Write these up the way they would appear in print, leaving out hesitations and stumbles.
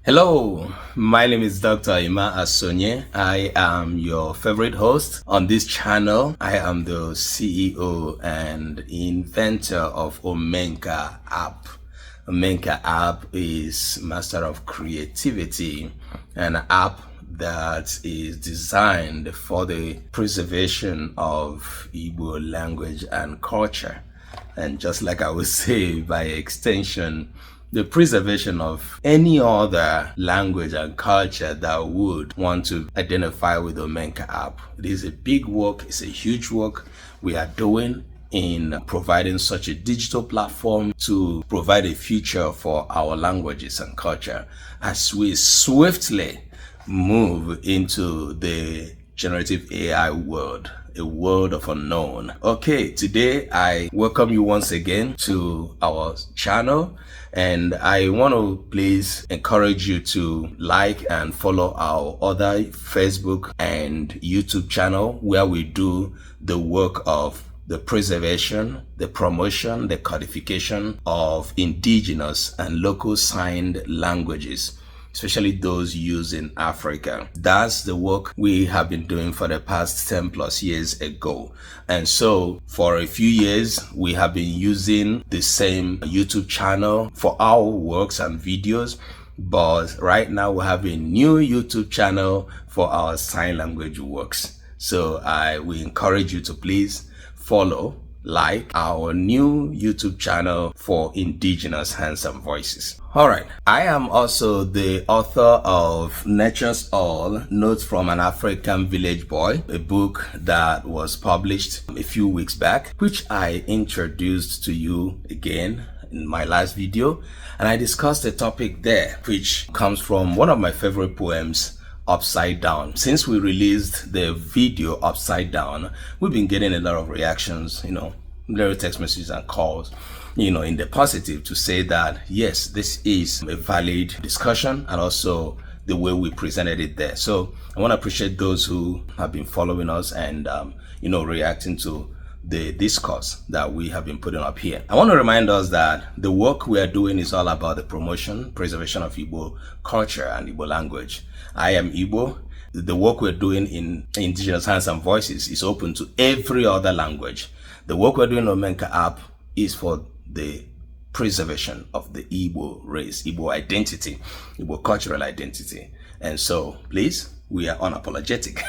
Hello, my name is Dr. Ima Asonye. I am your favorite host on this channel. I am the CEO and inventor of Omenka app. Omenka app is master of creativity, an app that is designed for the preservation of Igbo language and culture. And just like I would say, by extension, the preservation of any other language and culture that would want to identify with the Omenka app. It is a big work, it's a huge work we are doing in providing such a digital platform to provide a future for our languages and culture as we swiftly move into the generative AI world, a world of unknown. Okay, today I welcome you once again to our channel, and I want to please encourage you to like and follow our other Facebook and YouTube channel where we do the work of the preservation, the promotion, the codification of indigenous and local signed languages, especially those used in Africa. That's the work we have been doing for the past 10 plus years ago. And so for a few years, we have been using the same YouTube channel for our works and videos. But right now we have a new YouTube channel for our sign language works. So we encourage you to please follow, like our new YouTube channel for indigenous handsome voices. All right. I am also the author of Nature's All, Notes from an African Village Boy, a book that was published a few weeks back, which I introduced to you again in my last video. And I discussed a topic there, which comes from one of my favorite poems, Upside Down. Since we released the video Upside Down, we've been getting a lot of reactions, little text messages and calls, in the positive to say that, yes, this is a valid discussion and also the way we presented it there. So I want to appreciate those who have been following us and, reacting to the discourse that we have been putting up here. I want to remind us that the work we are doing is all about the promotion, preservation of Igbo culture and Igbo language. I am Igbo. The work we're doing in Indigenous Hands and Voices is open to every other language. The work we're doing on Omenka app is for the preservation of the Igbo race, Igbo identity, Igbo cultural identity. And so please, we are unapologetic.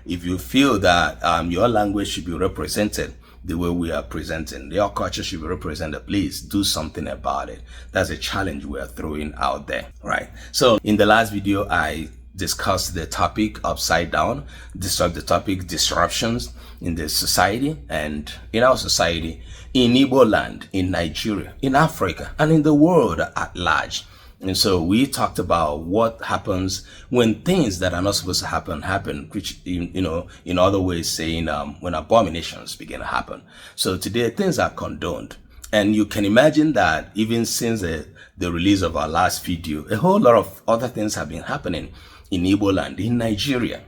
If you feel that your language should be represented the way we are presenting, your culture should be represented, please do something about it. That's a challenge we are throwing out there, right? So in the last video, I discussed the topic Upside Down, the topic disruptions in the society and in our society, in Igbo land, in Nigeria, in Africa, and in the world at large. And so we talked about what happens when things that are not supposed to happen, which, in other ways saying, when abominations begin to happen. So today things are condoned. And you can imagine that even since the release of our last video, a whole lot of other things have been happening in Igbo land, in Nigeria,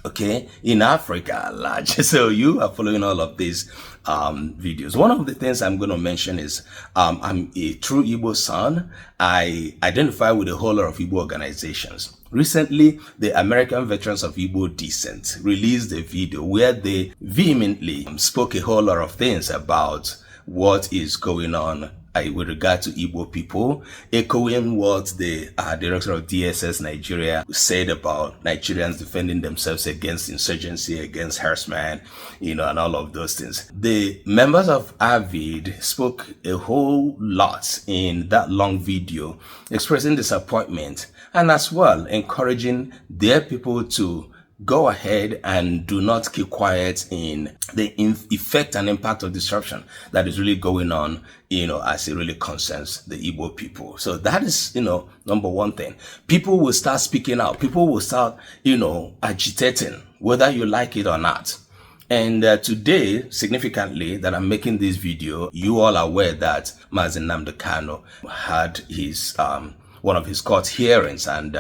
okay, in Africa at large. So you are following all of these videos. One of the things I'm going to mention is I'm a true Igbo son. I identify with a whole lot of Igbo organizations. Recently, the American Veterans of Igbo Descent released a video where they vehemently spoke a whole lot of things about what is going on with regard to Igbo people, echoing what the director of DSS Nigeria said about Nigerians defending themselves against insurgency, against harassment, and all of those things. The members of AVID spoke a whole lot in that long video, expressing disappointment and as well encouraging their people to go ahead and do not keep quiet in the effect and impact of disruption that is really going on, as it really concerns the Igbo people. So that is, number one thing. People will start speaking out. People will start, agitating, whether you like it or not. And today, significantly, that I'm making this video, you all are aware that Mazi Nnamdi Kanu had his one of his court hearings, and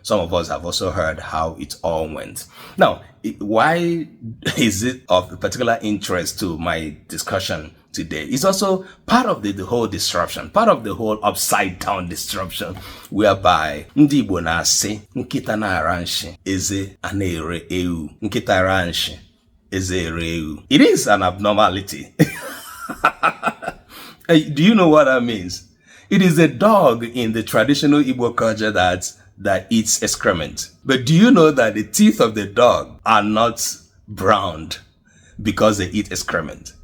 some of us have also heard how it all went. Now, why is it of particular interest to my discussion today. It's also part of the whole disruption, part of the whole upside down disruption, whereby ndị Igbo na-asị nkịta na-ara nshi eze a na-ere ewu, nkịta ara nshi eze ere ewu. It is an abnormality. Do you know what that means? It is a dog in the traditional Igbo culture that eats excrement. But do you know that the teeth of the dog are not browned because they eat excrement?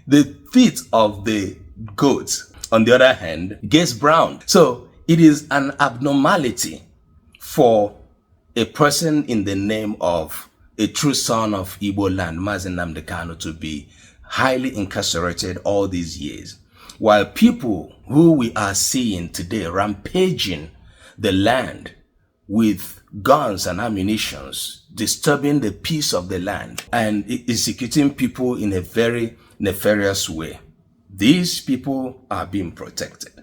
The teeth of the goat, on the other hand, gets brown. So it is an abnormality for a person in the name of a true son of Igbo land, Mazi Nnamdi Kanu, to be highly incarcerated all these years, while people who we are seeing today rampaging the land with guns and ammunitions, disturbing the peace of the land and executing people in a very nefarious way. These people are being protected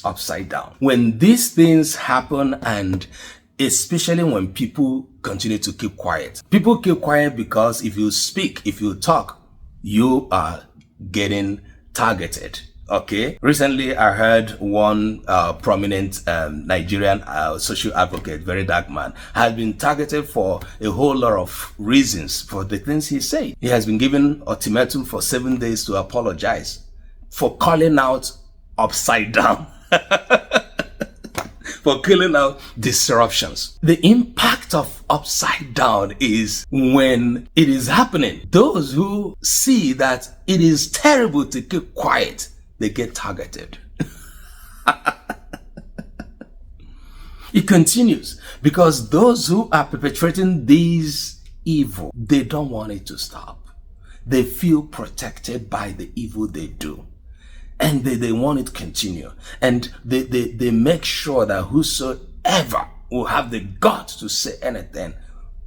upside down. When these things happen, and especially when people continue to keep quiet, people keep quiet because if you speak, if you talk, you are getting targeted. Okay. Recently, I heard one prominent Nigerian social advocate, very dark man, has been targeted for a whole lot of reasons for the things he said. He has been given ultimatum for 7 days to apologize for calling out upside down, for calling out disruptions. The impact of upside down is when it is happening. Those who see that it is terrible to keep quiet, they get targeted. It continues because those who are perpetrating these evil, they don't want it to stop. They feel protected by the evil they do. And they want it to continue. And they make sure that whosoever will have the guts to say anything,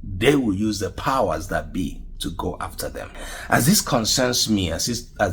they will use the powers that be to go after them. As this concerns me, as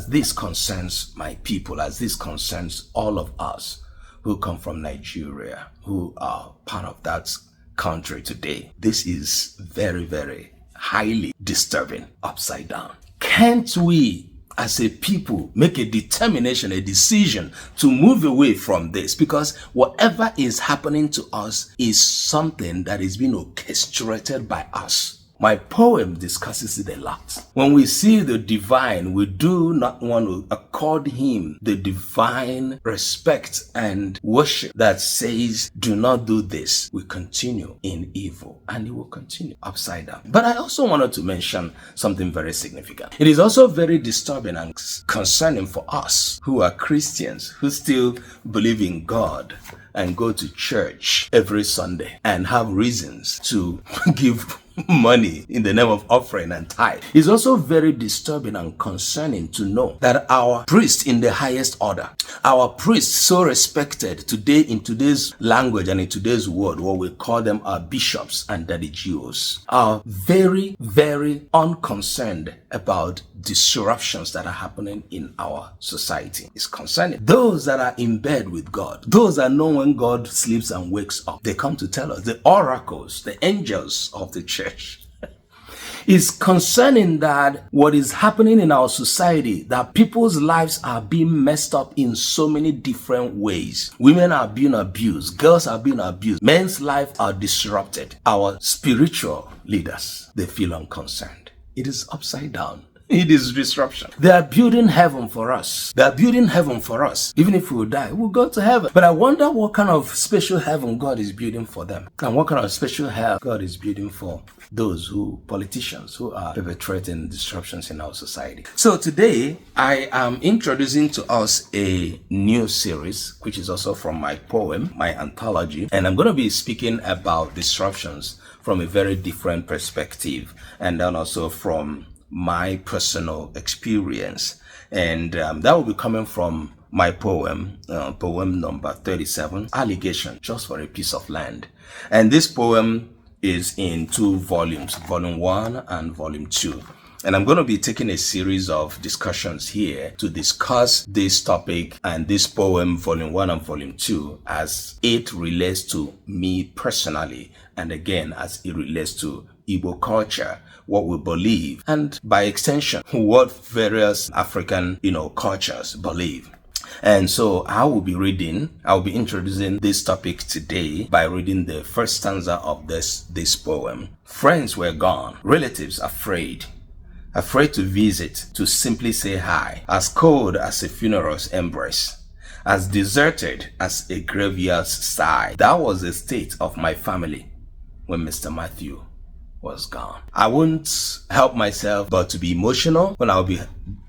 this concerns my people, as this concerns all of us who come from Nigeria, who are part of that country today, this is very, very highly disturbing upside down. Can't we as a people make a determination, a decision to move away from this? Because whatever is happening to us is something that is being orchestrated by us. My poem discusses it a lot. When we see the divine, we do not want to accord him the divine respect and worship that says, do not do this. We continue in evil, and it will continue upside down. But I also wanted to mention something very significant. It is also very disturbing and concerning for us who are Christians, who still believe in God and go to church every Sunday and have reasons to give money in the name of offering and tithe. It's also very disturbing and concerning to know that our priests in the highest order, our priests so respected today in today's language and in today's world, what we call them our bishops and daddy Jews, are very, very unconcerned about disruptions that are happening in our society. It's concerning. Those that are in bed with God, those that know when God sleeps and wakes up, they come to tell us, the oracles, the angels of the church. It's concerning that what is happening in our society, that people's lives are being messed up in so many different ways. Women are being abused, girls are being abused, men's lives are disrupted. Our spiritual leaders, they feel unconcerned. It is upside down. It is disruption. They are building heaven for us. They are building heaven for us. Even if we will die, we'll go to heaven. But I wonder what kind of special heaven God is building for them. And what kind of special hell God is building for those politicians who are perpetrating disruptions in our society. So today, I am introducing to us a new series, which is also from my poem, my anthology. And I'm going to be speaking about disruptions from a very different perspective. And then also from my personal experience, and that will be coming from my poem, poem number 37, Allegation, Just for a Piece of Land. And this poem is in 2 volumes, volume 1 and volume 2. And I'm going to be taking a series of discussions here to discuss this topic and this poem, volume 1 and volume 2, as it relates to me personally, and again, as it relates to Igbo culture, what we believe, and by extension, what various African, cultures believe. And so I'll be introducing this topic today by reading the first stanza of this poem. Friends were gone, relatives afraid to visit, to simply say hi, as cold as a funeral's embrace, as deserted as a graveyard's sigh. That was the state of my family when Mr. Matthew was gone. I won't help myself but to be emotional when I'll be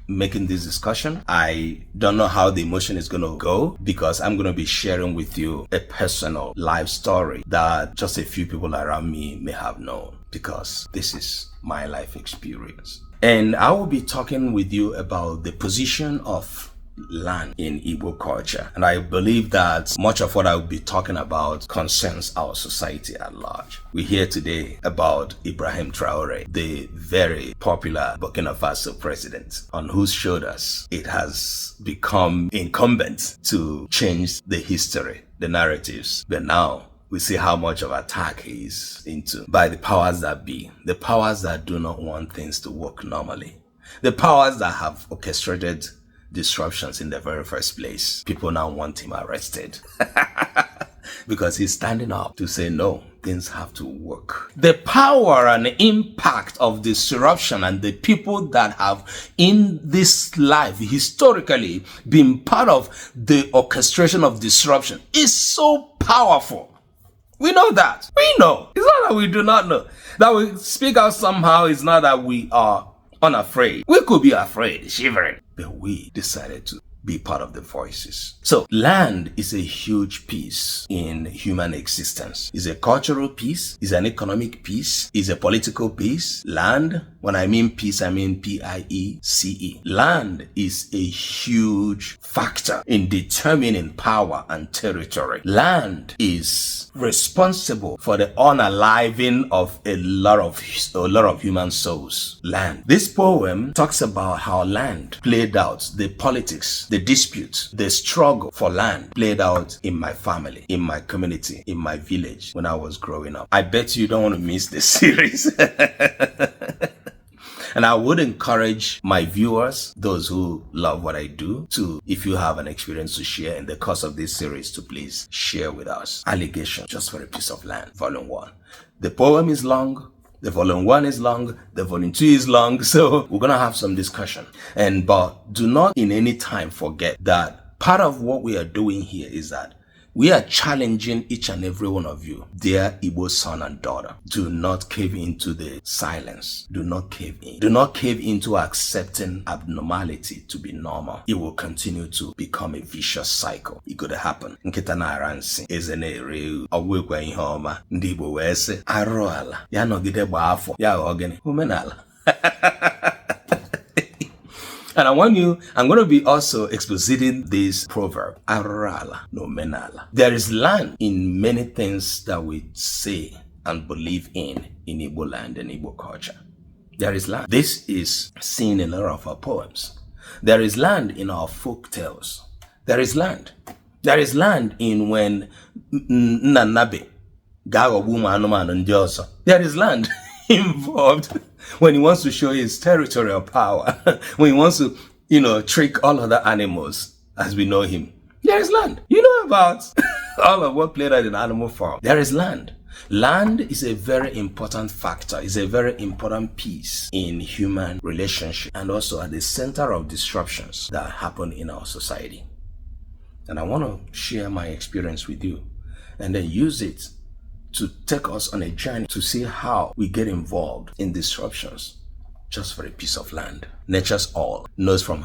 making this discussion. I don't know how the emotion is going to go, because I'm going to be sharing with you a personal life story that just a few people around me may have known, because this is my life experience. And I will be talking with you about the position of land in Igbo culture. And I believe that much of what I will be talking about concerns our society at large. We hear today about Ibrahim Traore, the very popular Burkina Faso president, on whose shoulders it has become incumbent to change the history, the narratives. But now we see how much of attack he is into by the powers that be, the powers that do not want things to work normally, the powers that have orchestrated disruptions in the very first place. People now want him arrested because he's standing up to say, no, things have to work. The power and impact of disruption and the people that have in this life historically been part of the orchestration of disruption is so powerful. We know that. We know. It's not that we do not know. That we speak out somehow is not that we are unafraid. We could be afraid, shivering, but we decided to be part of the voices. So land is a huge piece in human existence. It's a cultural piece, it's an economic piece, it's a political piece. Land, when I mean peace, I mean P-I-E-C-E. Land is a huge factor in determining power and territory. Land is responsible for the unaliving of a lot of human souls. Land. This poem talks about how land played out, the politics, the dispute, the struggle for land played out in my family, in my community, in my village when I was growing up. I bet you don't want to miss this series. And I would encourage my viewers, those who love what I do, to, if you have an experience to share in the course of this series, to please share with us. Allegation, just for a piece of land, volume 1. The poem is long. The volume 1 is long. The volume 2 is long. So we're going to have some discussion. But do not in any time forget that part of what we are doing here is that we are challenging each and every one of you, dear Igbo son and daughter. Do not cave into the silence. Do not cave in. Do not cave into accepting abnormality to be normal. It will continue to become a vicious cycle. It could happen. Nkita na aransi, ezene reu, ogwekwa ihe ọma, ndị Igbo wee sị, arụ ala, ya nọgide gba afọ, ya ogene, omenala. And I'm going to be also expositing this proverb, Arala no menala. There is land in many things that we say and believe in Igbo land and Igbo culture. There is land. This is seen in a lot of our poems. There is land in our folk tales. There is land. There is land in when Nanabe Gagobuma Anuman and Dioso. There is land involved when he wants to show his territorial power, when he wants to, trick all other animals as we know him. There is land. You know about all of what played out in animal form. There is land. Land is a very important factor, is a very important piece in human relationship and also at the center of disruptions that happen in our society. And I want to share my experience with you and then use it to take us on a journey to see how we get involved in disruptions just for a piece of land. Nature's all knows from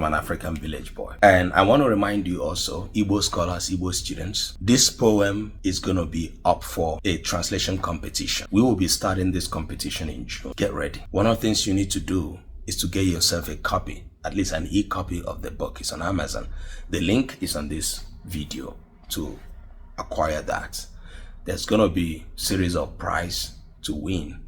an African village boy. And I want to remind you also, Igbo scholars, Igbo students, this poem is going to be up for a translation competition. We will be starting this competition in June. Get ready. One of the things you need to do is to get yourself a copy, at least an e-copy of the book. It's on Amazon. The link is on this video to acquire that. There's going to be a series of prize to win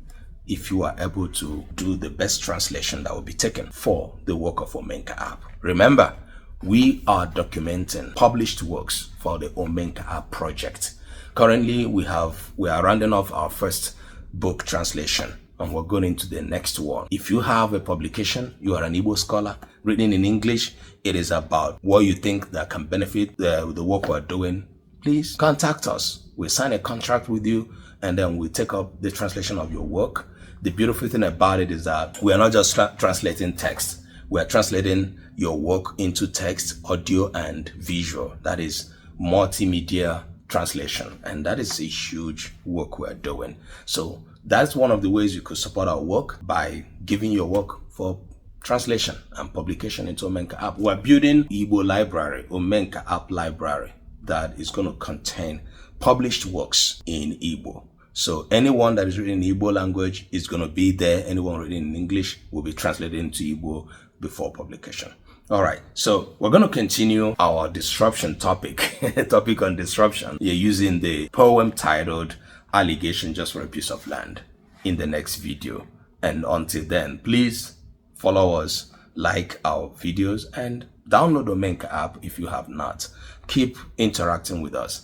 if you are able to do the best translation that will be taken for the work of Omenka app. Remember, we are documenting published works for the Omenka app project. Currently, we are rounding off our first book translation and we're going into the next one. If you have a publication, you are an Igbo scholar written in English, it is about what you think that can benefit the work we're doing, please contact us. We'll sign a contract with you, and then we'll take up the translation of your work. The beautiful thing about it is that we are not just translating text. We are translating your work into text, audio, and visual. That is multimedia translation, and that is a huge work we're doing. So that's one of the ways you could support our work, by giving your work for translation and publication into Omenka app. We're building Igbo library, Omenka app library, that is going to contain published works in Igbo. So anyone that is written in Igbo language is going to be there. Anyone written in English will be translated into Igbo before publication. All right, so we're going to continue our disruption topic, topic on disruption. You're using the poem titled Allegation Just for a Piece of Land in the next video. And until then, please follow us, like our videos, and download the Omenka app if you have not. Keep interacting with us.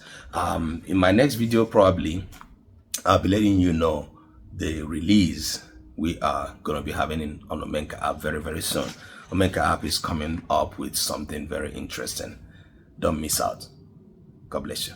In my next video, probably, I'll be letting you know the release we are going to be having on Omenka app very, very soon. Omenka app is coming up with something very interesting. Don't miss out. God bless you.